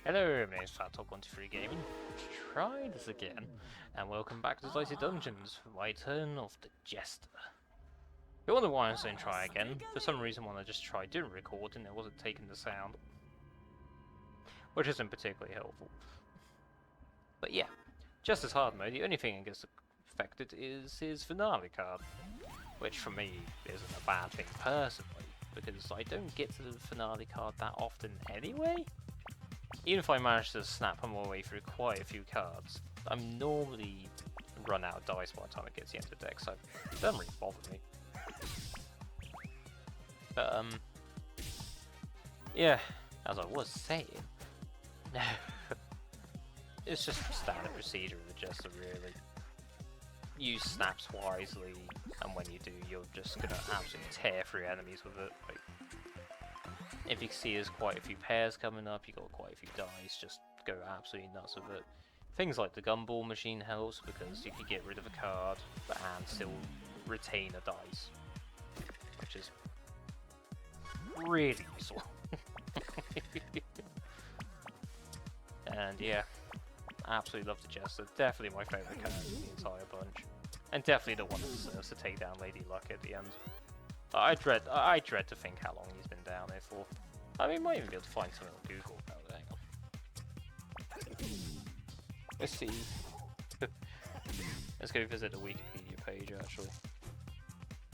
Hello, my name's FatTop123 Gaming. Let's try this again, and welcome back to Dicey Dungeons for my turn of the Jester. You wonder why I'm saying try again. For some reason when I just tried doing recording, it wasn't taking the sound. Which isn't particularly helpful. But yeah, Jester's hard mode, the only thing that gets affected is his finale card. Which for me isn't a bad thing personally, because I don't get to the finale card that often anyway. Even if I manage to snap my way through quite a few cards, I'm normally run out of dice by the time it gets to the end of the deck, so it doesn't really bother me. But, yeah, as I was saying, it's just standard procedure of the Jester, really. Use snaps wisely, and when you do, you're just gonna absolutely tear through enemies with it. Like, if you see there's quite a few pairs coming up, you got quite a few dice, just go absolutely nuts with it. Things like the gumball machine helps because you can get rid of a card and still retain a dice, which is really useful. And yeah, absolutely love the Jester. Definitely my favourite card in the entire bunch, and definitely the one that deserves to take down Lady Luck at the end. I dread to think how long he's been down there for. I mean, might even be able to find something on Google about it. Hang on. Let's see. Let's go visit the Wikipedia page actually.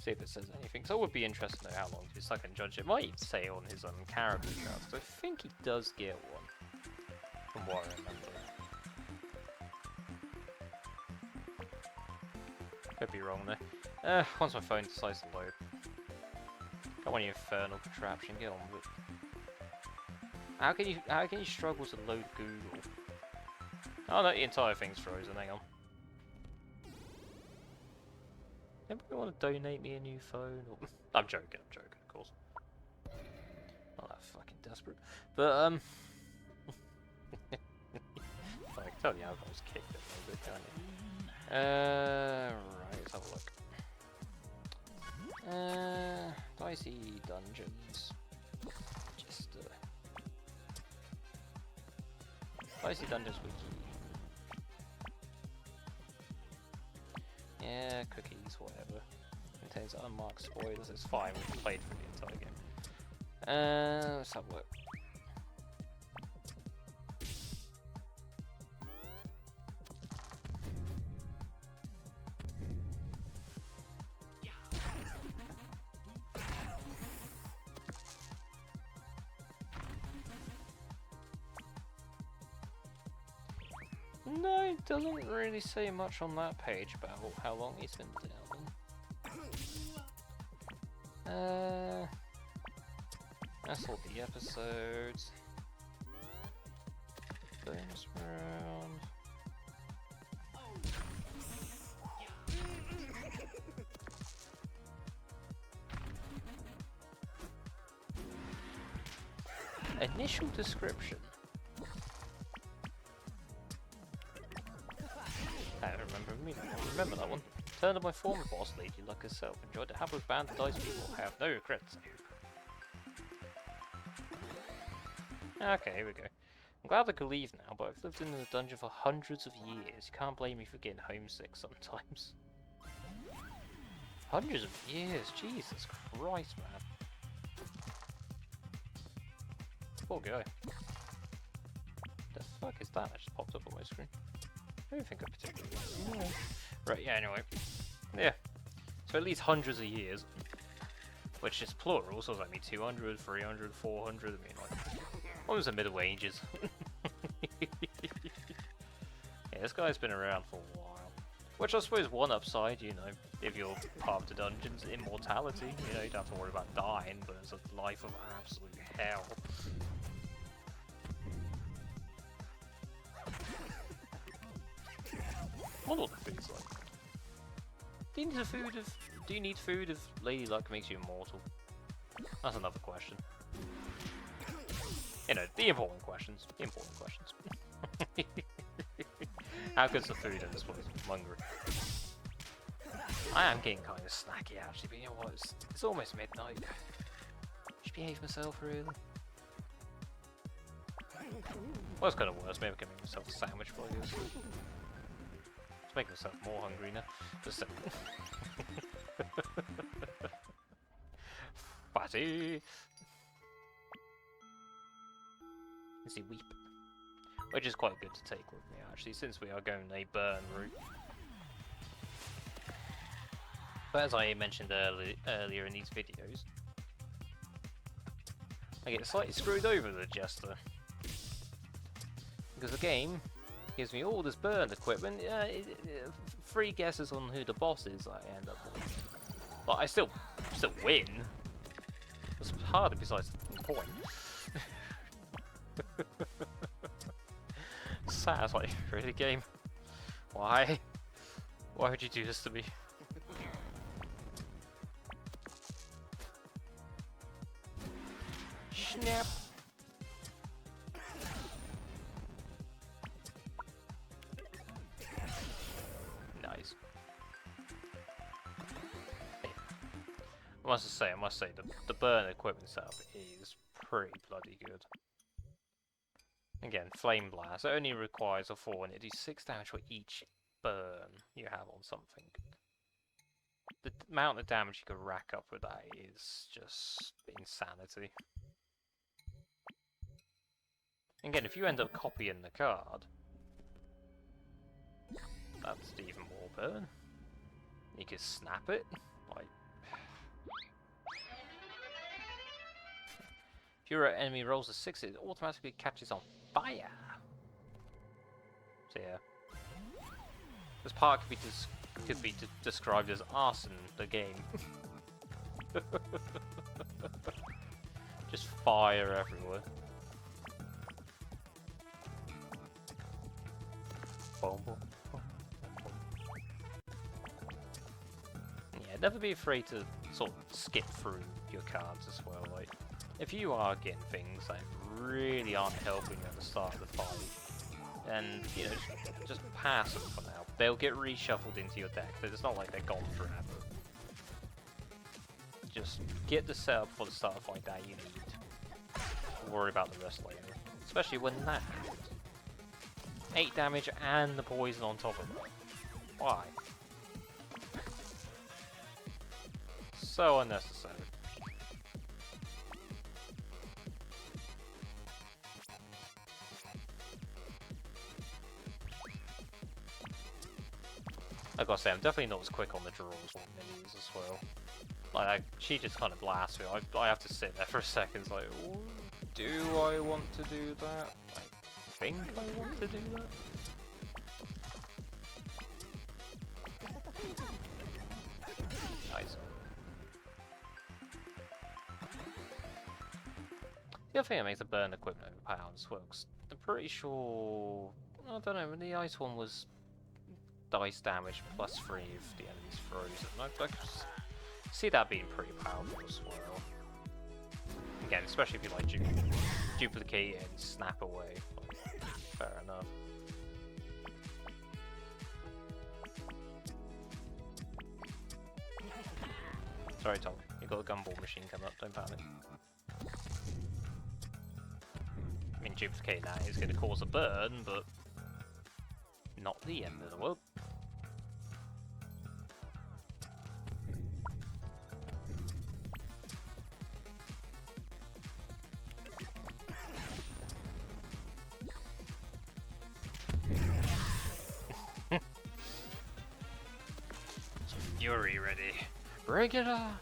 See if it says anything. So I would be interested to know how long he's stuck in judge. It might even say on his character cards. So I think he does get one, from what I remember. Could be wrong there. Once my phone decides to load. Got one infernal contraption, get on with it. How can you struggle to load Google? Oh no, the entire thing's frozen, hang on. Anybody want to donate me a new phone? I'm joking, of course. Not that fucking desperate. But I can tell the alcohol's kicked it a little bit, can't you? Right, let's have a look. Dicey Dungeons. Just Dicey Dungeons wiki. Yeah, cookies, whatever. Contains unmarked spoilers. It's fine. We've played for the entire game. Let's have a look. No, it doesn't really say much on that page about how long he's been down. That's all the episodes. Bonus round. Initial description. Remember that one. Turn to my former boss, Lady Luck herself. Enjoyed a hapless band of dice people. Have no regrets. Okay, here we go. I'm glad I could leave now, but I've lived in the dungeon for hundreds of years. You can't blame me for getting homesick sometimes. Hundreds of years? Jesus Christ, man. Poor guy. The fuck is that? That just popped up on my screen. I don't think I particularly like. Right, yeah, anyway. Yeah. So at least hundreds of years. Which is plural, so that means 200, 300, 400, I mean like almost the Middle Ages. Yeah, this guy's been around for a while. Which I suppose one upside, you know, if you're part of the dungeon's immortality, you know, you don't have to worry about dying, but it's a life of absolute hell. I wonder what the food's like. Do you need food if Lady Luck makes you immortal? That's another question. You know, the important questions. How good's the food in this place? I'm hungry. I am getting kind of snacky actually, but you know what? It's almost midnight. Should behave myself really. Well, it's kind of worse. Maybe I can make myself a sandwich for you. Let's make myself more hungry now. Just fatty. Is he weep? Which is quite good to take with me actually, since we are going a burn route. But as I mentioned earlier in these videos, I get slightly screwed over with the Jester. Because the game gives me all this burn equipment, free guesses on who the boss is I end up with. But I still win. It's harder besides the point. Sad, it's like, really game? Why? Why would you do this to me? Snap! Nice. I must say, the burn equipment setup is pretty bloody good. Again, Flame Blast, it only requires a 4 and it does 6 damage for each burn you have on something. The amount of damage you can rack up with that is just insanity. Again, if you end up copying the card, that's even more burn. You can snap it, like... If your enemy rolls a 6, it automatically catches on fire. So yeah, this part could be described as arson the game. Just fire everywhere. Yeah, never be afraid to sort of skip through your cards as well. Like, if you are getting things that really aren't helping you at the start of the fight, and you know, just pass them for now. They'll get reshuffled into your deck. It's not like they're gone forever. Just get the setup for the start of the fight that you need. Worry about the rest later, especially when that happens. 8 damage and the poison on top of it. Why? So unnecessary. I gotta say, I'm definitely not as quick on the draws with minis as well. Like, she just kind of blasts me. I have to sit there for a second. It's like, do I want to do that? I think I want to do that. Nice. The other thing that makes the burn equipment overpowered as well, 'cause I'm pretty sure... I don't know, when the ice one was dice damage plus 3 if the enemy's frozen. I could see that being pretty powerful as well. Again, especially if you like duplicate it and snap away. Like, fair enough. Sorry, Tom. You got a gumball machine coming up. Don't panic. I mean, duplicating that is going to cause a burn, but not the end of the world. Fury ready. Bring it on!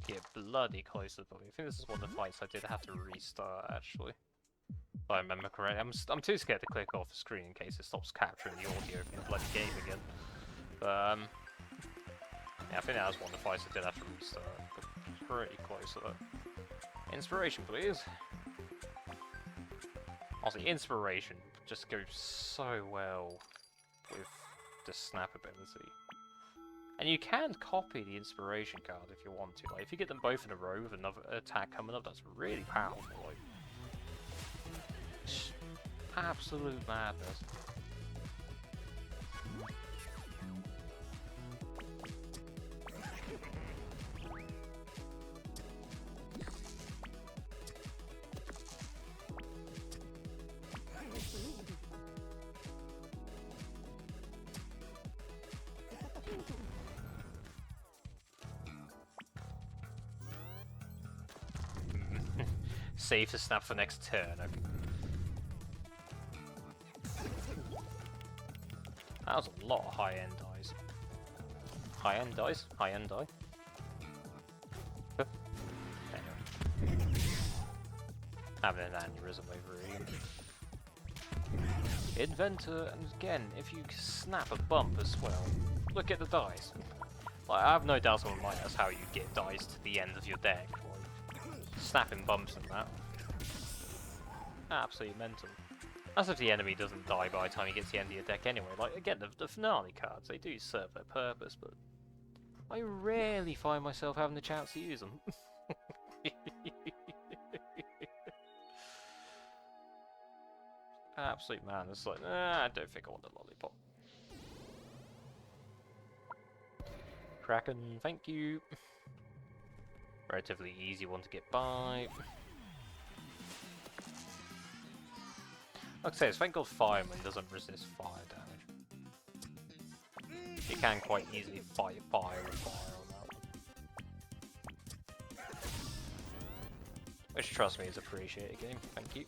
Get bloody close to the body. I think this is one of the fights I did have to restart actually. If I remember correctly. I'm too scared to click off the screen in case it stops capturing the audio from the bloody game again. But yeah, I think that was one of the fights I did have to restart. But pretty close to that. Inspiration, please. Also, inspiration just goes so well with the snap ability. And you can copy the inspiration card if you want to. Like, if you get them both in a row with another attack coming up, that's really powerful. Like, absolute madness. Save to snap for next turn. Okay. That was a lot of high-end dice. High-end dice? High-end die? Anyway. Having an aneurysm over here. Inventor, and again, if you snap a bump as well, look at the dice. Like, I have no doubt in my mind that's how you get dice to the end of your deck. Like, snapping bumps and that. Absolutely mental. As if the enemy doesn't die by the time he gets to the end of your deck anyway. Like, again, the finale cards, they do serve their purpose, but I rarely find myself having the chance to use them. Absolute man, it's like, I don't think I want the lollipop. Kraken, thank you. Relatively easy one to get by. Like I say, thank God Fireman doesn't resist fire damage. You can quite easily fight fire with fire on that one. Which, trust me, is appreciated game, thank you.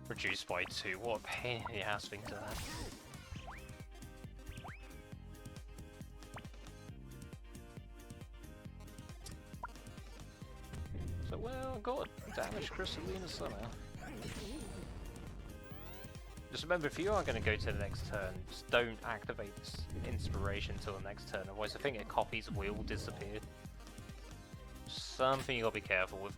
Reduced by 2, what a pain in the ass thing to that. So, well, I got damage Crystalina somehow. Just remember, if you are going to go to the next turn, just don't activate this inspiration until the next turn, otherwise I think it copies will disappear. Something you gotta be careful with.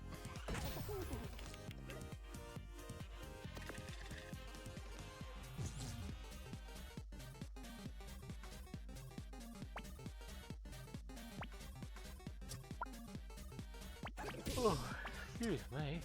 Oh, excuse me.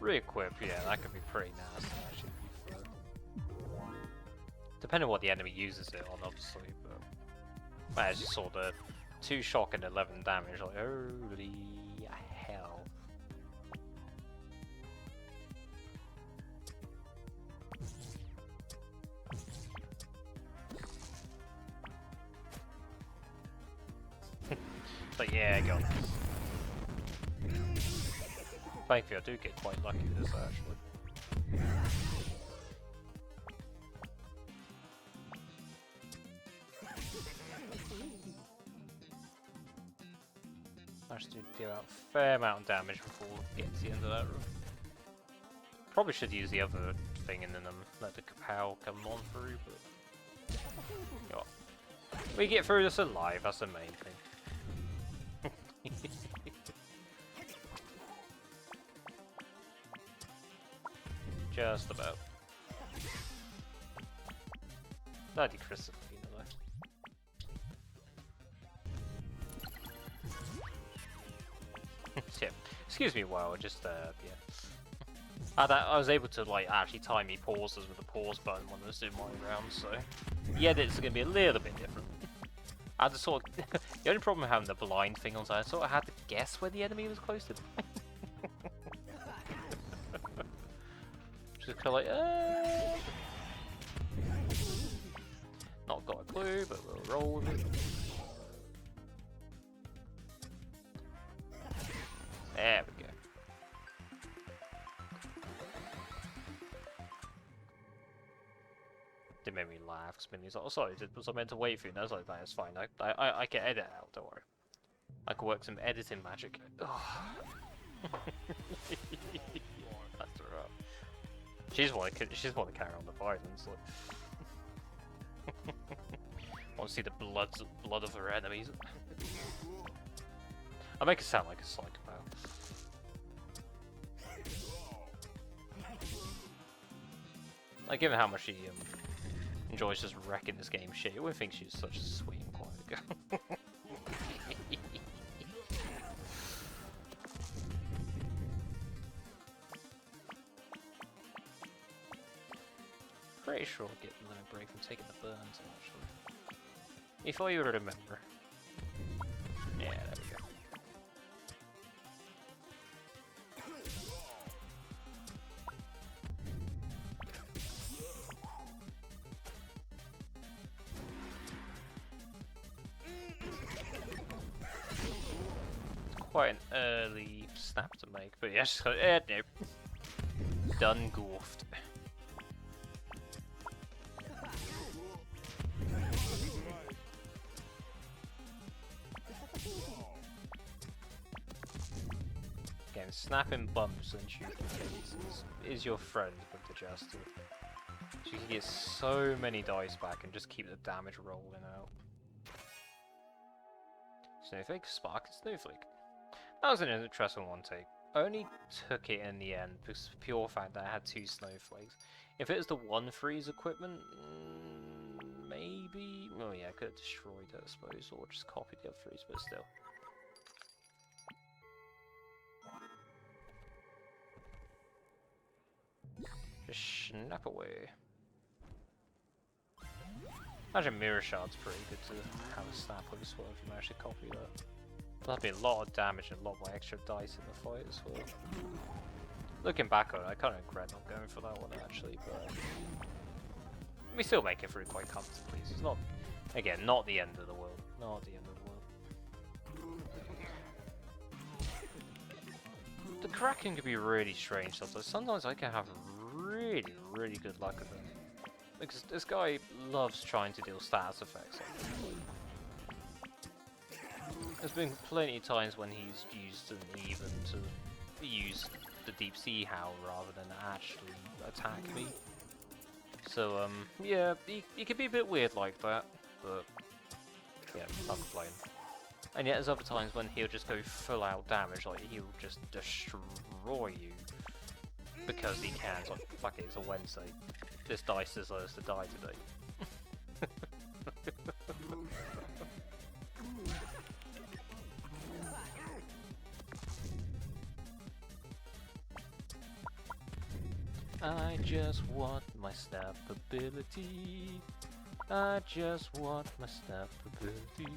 Re-equip, yeah, that could be pretty nasty actually. Depending on what the enemy uses it on, obviously, but well, as you saw, the 2 shock and 11 damage, like holy hell. But yeah, go on. Thankfully, I do get quite lucky with this actually. Managed to deal out a fair amount of damage before we get to the end of that room. Probably should use the other thing and then let the kapow come on through, but oh. We get through this alive, that's the main thing. Just about. Bloody Crystalina though. Yeah. Excuse me while just yeah. I was able to like actually time me pauses with the pause button when I was doing my rounds, so the edits are gonna be a little bit different. I had to sort of the only problem with having the blind thing on, so I sort of had to guess where the enemy was close to. Just kind of like, not got a clue, but we'll roll with it. There we go. It made me laugh because Minnie's like, oh sorry, was I meant to wait for you? And I was like, that's fine, I can edit out, don't worry. I can work some editing magic. That's rough. She's want to carry on the violence. Like. Want to see the blood of her enemies. I make it sound like a psychopath. Like, given how much she enjoys just wrecking this game shit, you wouldn't think she's such a sweet and quiet girl. pretty sure I get the limit break from taking the burns, actually. If I remember. Yeah, there we go. Quite an early snap to make, but yes, no. Done goofed. Again, snapping bumps and shooting cases is your friend with the Jester. So you can get so many dice back and just keep the damage rolling out. Snowflake, Spark, and Snowflake. That was an interesting one take. I only took it in the end because of the pure fact that I had 2 snowflakes. If it was the 1 freeze equipment, maybe... Oh yeah, I could have destroyed it, I suppose, or just copied the other freeze, but still. Just snap away. Imagine Mirror Shard's pretty good to have a snap with as well if you manage to copy that. That'd be a lot of damage and a lot more extra dice in the fight as well. Looking back on it, I kind of regret not going for that one actually, but we still make it through quite comfortably. So it's not, again, not the end of the world. Not the end of the world. The Kraken can be really strange sometimes. Sometimes I can have really, really good luck with it. Because this guy loves trying to deal status effects on me. There's been plenty of times when he's used an even to use the deep sea howl rather than actually attack me. So yeah, he can be a bit weird like that, but yeah, not complaining. And yet there's other times when he'll just go full out damage, like he'll just destroy you because he can. It's like, fuck it, it's a Wednesday. This dice deserves to die today. I just want my snap ability. I just want my snap ability.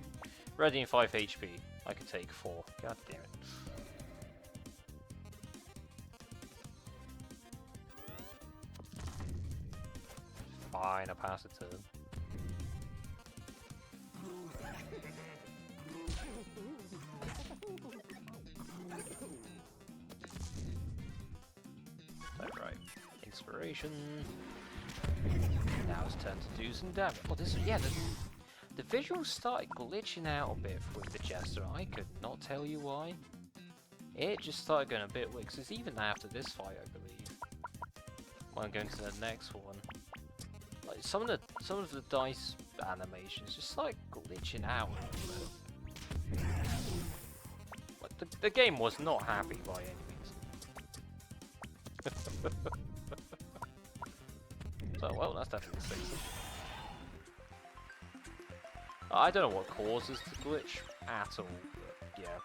Ready in 5 HP. I could take 4. God damn it. Fine, I pass it to him. Right. Inspiration. Now it's time to do some damage. Oh, this, yeah, the visuals started glitching out a bit with the Jester. I could not tell you why. It just started going a bit weird, because it's even after this fight, I believe. When I'm going to the next one. Like, some of the dice animations just started glitching out a bit. Like, the game was not happy by any means. So, well, that's definitely fixed. I don't know what causes the glitch at all, but yeah.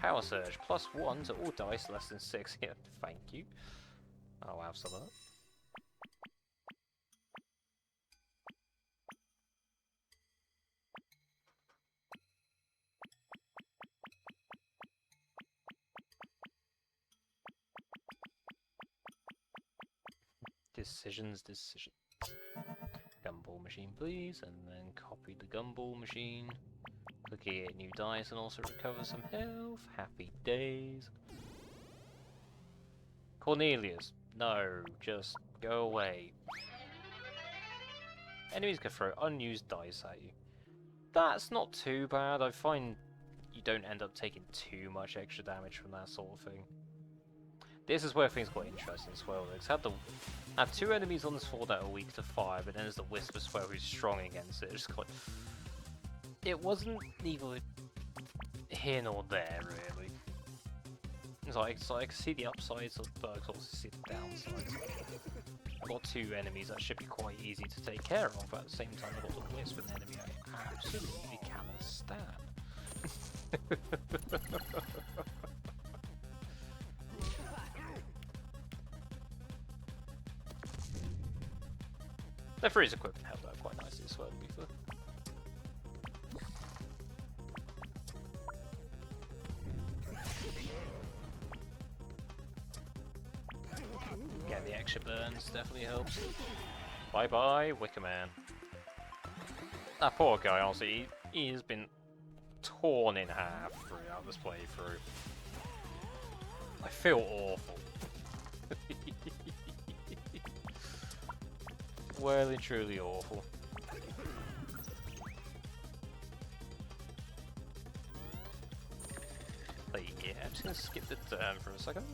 Power Surge, +1 to all dice less than 6. Yeah, thank you. I'll have some of that. Decisions. Gumball machine, please, and then copy the gumball machine. Click here, new dice, and also recover some health. Happy days. Cornelius, no, just go away. Enemies can throw unused dice at you. That's not too bad. I find you don't end up taking too much extra damage from that sort of thing. This is where things got interesting as well. It's had 2 enemies on this floor that are weak to fire, but then there's the Wisp as well who's strong against it. It's just quite... It wasn't neither here nor there, really. It's like I can see the upsides, but I can also see the downsides. I've got 2 enemies that should be quite easy to take care of, but at the same time I've got the Wisp, an enemy I absolutely cannot stand. The freeze equipment held out quite nicely as well, to be fair. Yeah, the extra burns definitely helps. Bye bye, Wicker Man. That poor guy, honestly, he has been torn in half throughout this playthrough. I feel awful. Well and truly awful. But yeah, I'm just gonna skip the turn for a second.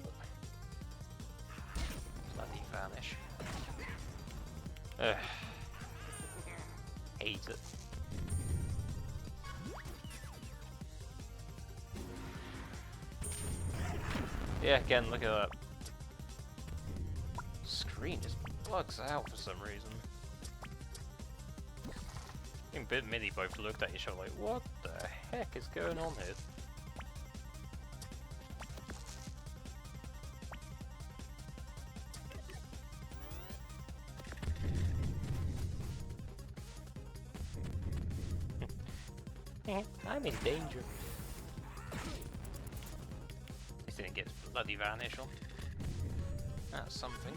Bloody vanish. Ugh. Hate it. Yeah, again, look at that. Screen just bugs out for some reason. Me and Bit Mini both looked at each other like, what the heck is going on here? I'm in danger. This didn't get bloody vanish on. That's something.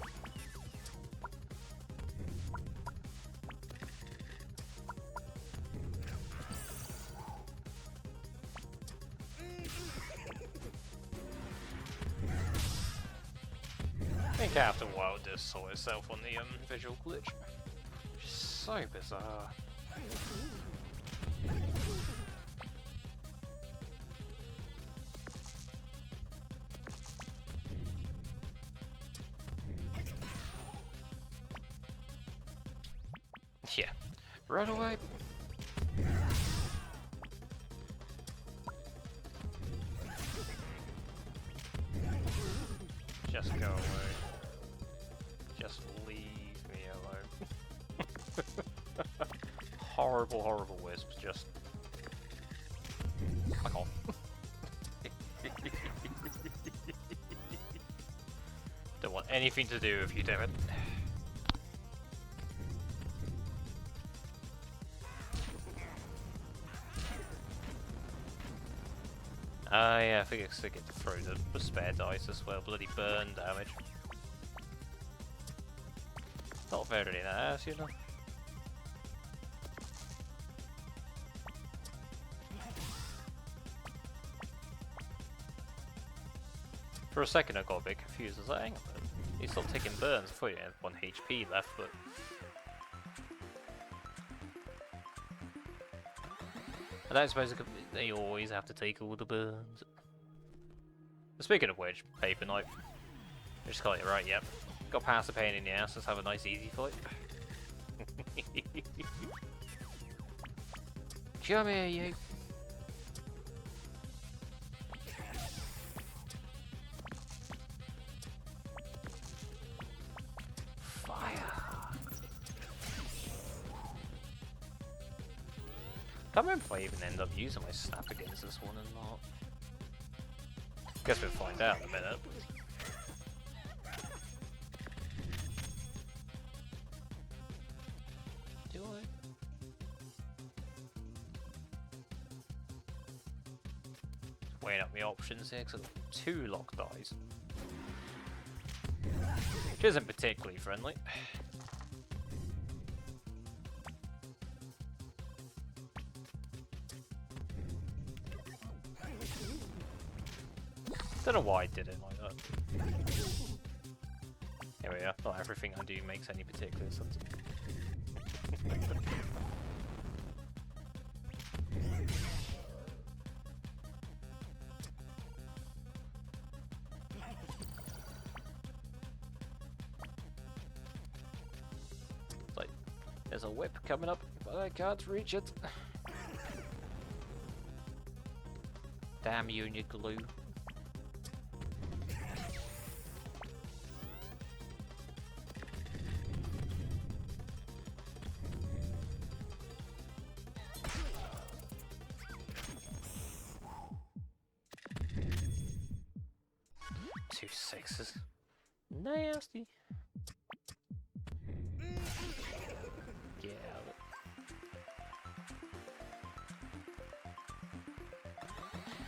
I think after a while it just saw itself on the visual glitch. So bizarre. Yeah. Run away. Just go away. Just leave me alone. Horrible, horrible wisps. Just fuck off. Don't want anything to do with you, damn it. Yeah, I think I still get to throw the spare dice as well. Bloody burn damage. Not very nice, you know. For a second I got a bit confused. I was like, hang on a minute. He's still taking burns. I thought you had 1 HP left, but... I don't suppose they always have to take all the burns. Speaking of which, Paper Knight. I just got it right, yep. Got past the pain in the ass, let's have a nice easy fight. Come here, you. I can't remember if I even end up using my snap against this one or not. Guess we'll find out in a minute. Do I? Just weighing up my options here because I've got 2 lock dice. Which isn't particularly friendly. Don't know why I did it like that. Here we are. Not everything I do makes any particular sense. Like, there's a whip coming up, but I can't reach it. Damn you and your glue. Two 6s. Nasty.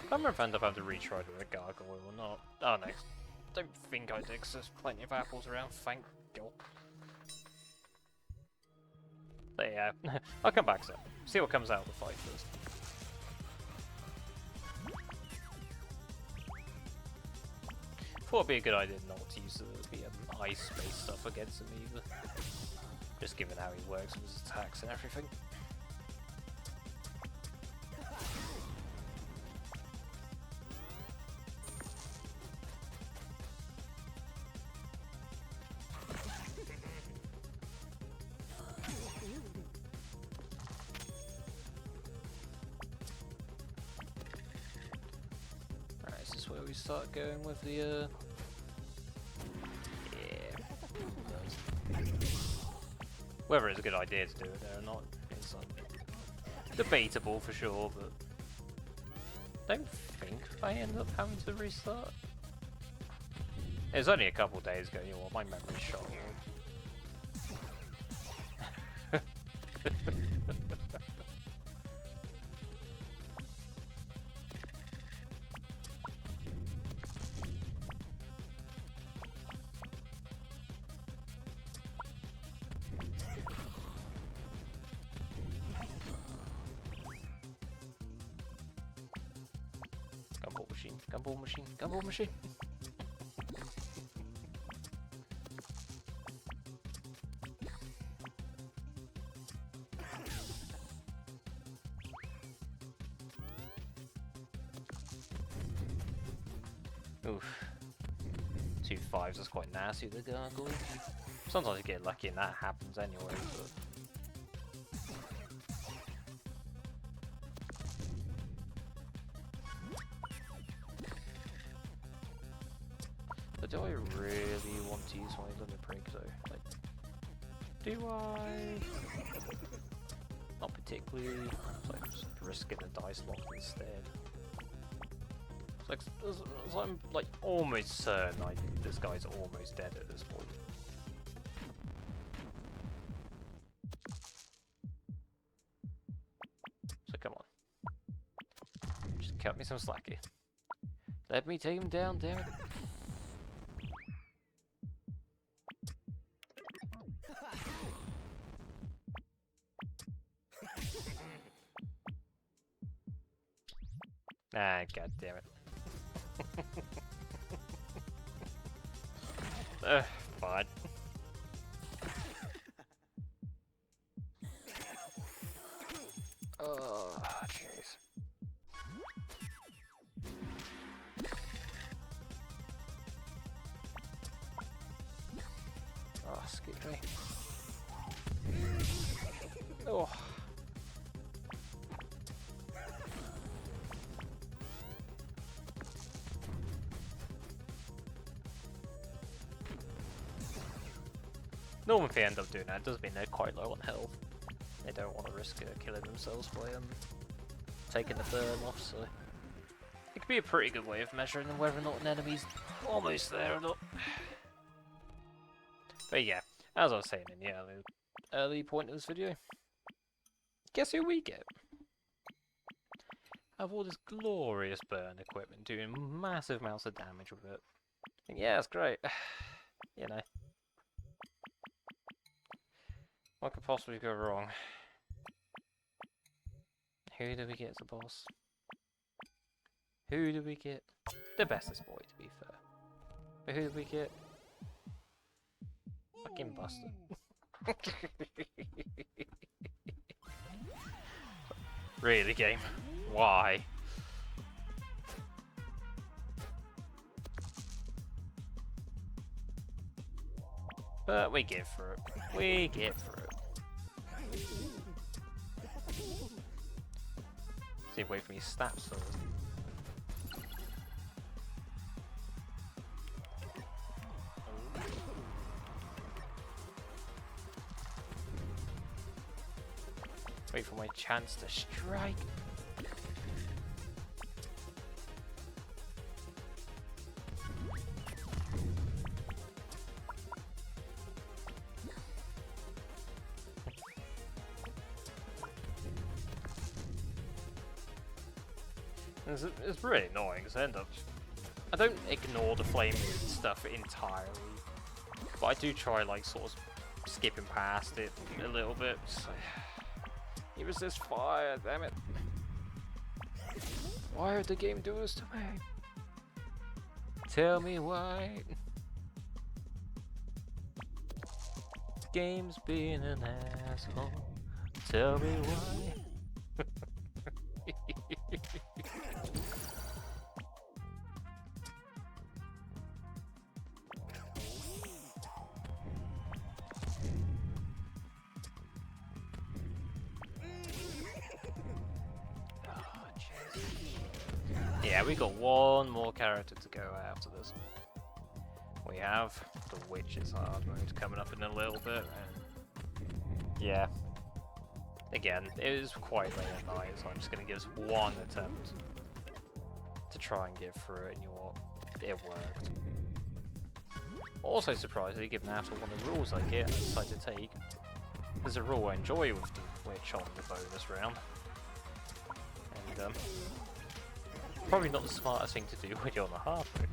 I don't remember if I end up having to retry with a gargoyle or not. Oh no, don't think I did, 'cause there's plenty of apples around, thank God. But yeah, I'll come back to it. See what comes out of the fight first. Thought it'd be a good idea not to use the ice-based stuff against him either. Just given how he works with his attacks and everything. Alright, is this where we start going with the whether it's a good idea to do it there or not is debatable for sure, but don't think I end up having to restart. It was only a couple days ago, you know what, my memory's shot. Gumball machine, gumball machine. Oof. 2 5s, that's quite nasty, the gargoyle. Sometimes you get lucky and that happens anyway, but... But do I really want to use my limit break though? Like, do I? Not particularly. It's like just risking the dice lock instead. It's like I'm like almost certain this guy's almost dead at this point. So come on, just cut me some slack here. Let me take him down, damn it. Ah, god damn it. Fine. Oh, jeez. Oh, excuse me. Oh. Normally if they end up doing that, it does mean they're quite low on health. They don't want to risk killing themselves by taking the burn off, so... It could be a pretty good way of measuring whether or not an enemy's almost there or not. But yeah, as I was saying in the early point of this video, guess who we get? I have all this glorious burn equipment doing massive amounts of damage with it. And yeah, it's great. You know. What could possibly go wrong? Who do we get as a boss? Who do we get? The bestest boy, to be fair. But who do we get? Fucking Buster. Really, game? Why? But we get through it. We get through it. See, wait for me snaps first. Wait for my chance to strike. It's really annoying because I don't ignore the flame stuff entirely, but I do try like sort of skipping past it a little bit. So, he resists fire, damn it! Why would the game do this to me? Tell me why. The game's being an asshole. Tell me why. Yeah, we got one more character to go after this. We have the Witch's Hard Mode coming up in a little bit, and yeah. Again, it is quite late at night, so I'm just going to give us one attempt to try and get through it, and you know what? It worked. Also surprisingly, given after one of the rules I get, I decided to take. There's a rule I enjoy with the Witch on the bonus round. And, probably not the smartest thing to do when you're on the hard mode.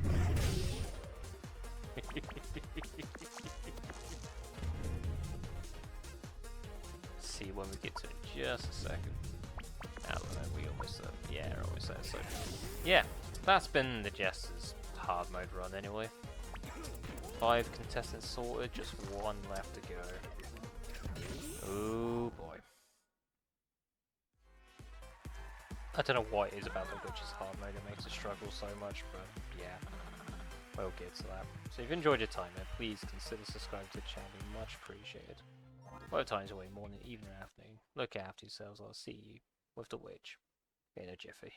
See when we get to it in just a second. I don't know, we almost yeah, almost there. So yeah, that's been the Jester's hard mode run anyway. 5 contestants sorted, just one left to go. Oh boy. I don't know what it is about the Witch's hard mode that makes it struggle so much, but yeah, we'll get to that. So if you enjoyed your time here, please consider subscribing to the channel, much appreciated. Whatever time's away, morning, evening, or afternoon, look after yourselves. I'll see you with the Witch in a jiffy.